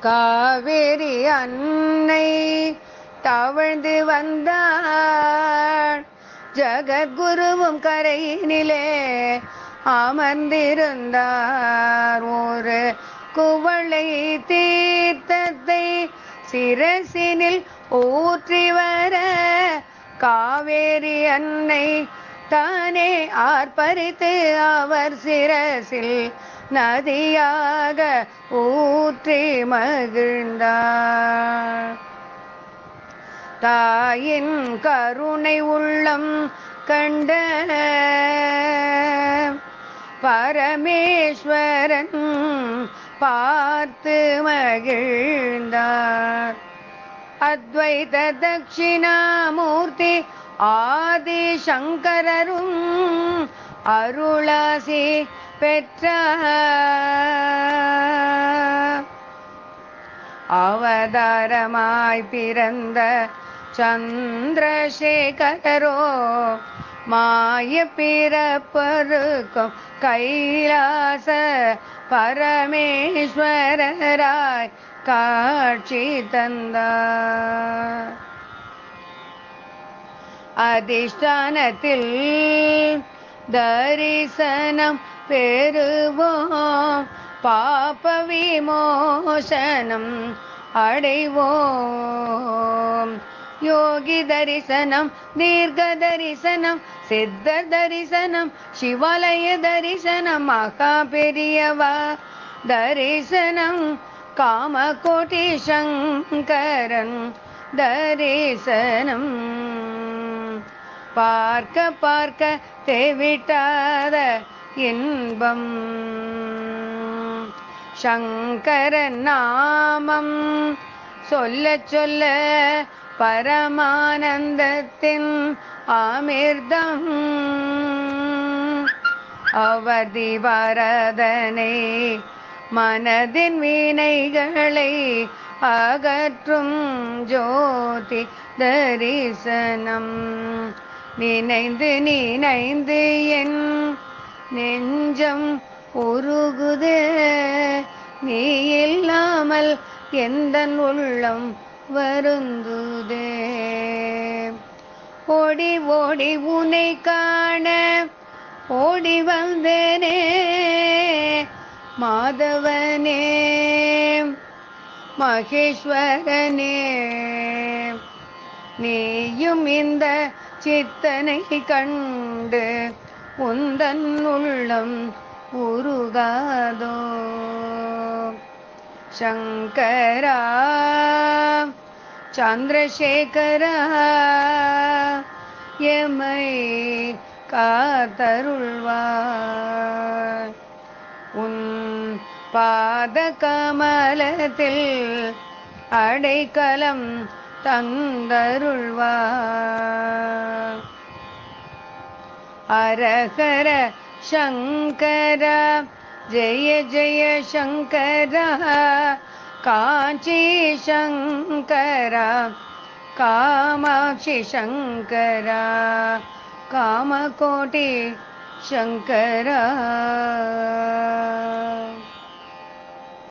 காவேரி அன்னை தவழ்ந்து வந்தாள். ஜகத்குருவும் கரையினிலே அமர்ந்திருந்தார். ஒரு குவளை தீர்த்தத்தை சிரசினில் ஊற்றி வர காவேரி அன்னை தானே ஆர்ப்பரித்து அவர் சிரசில் நதியாக ஊற்றி மகிழ்ந்தார். தாயின் கருணை உள்ளம் கண்ட பரமேஸ்வரன் பார்த்து மகிழ்ந்தார். அத்வைத தட்சிணாமூர்த்தி ஆதி சங்கரரும் அருளாசி பெற்றார். அவதாரமாய் பிறந்த சந்திரசேகரோ மாய பிறப்பருக்கும் கைலாச பரமேஸ்வரராய் காட்சி தந்தார். அதிஷ்டானத்தில் தரிசனம் பெறுவோம், பாப விமோசனம் அடைவோம். யோகி தரிசனம், தீர்க்க தரிசனம், சித்த தரிசனம், சிவாலய தரிசனம், மகா பெரியவா தரிசனம், காமகோட்டி சங்கரன் தரிசனம். பார்க்க பார்க்க தேவிட்டாத இன்பம், சங்கரன் நாமம் சொல்ல சொல்ல பரமானந்தத்தின் அமிர்தம். அவதி வரதனை மனதின் வினைகளை அகற்றும் ஜோதி தரிசனம். நினைந்து நினைந்து என் நெஞ்சம் உருகுதே, நீ இல்லாமல் எந்தன் உள்ளம் வருந்துதே. ஓடி ஓடி உன்னை காண ஓடி வந்தேனே மாதவனே மகேஸ்வரனே. நீயும் இந்த சித்தனை கண்டு உந்தன் உள்ளம் உருகாதோ. சங்கரா சந்திரசேகரா எமை காத்தருள்வாய். உன் பாத கமலத்தில் அடைக்கலம் தந்தருள்வாய். அரஹர சங்கர ஜெய ஜெய சங்கர, காஞ்சி சங்கர, காமாட்சி சங்கர, காமகோட்டி சங்கர.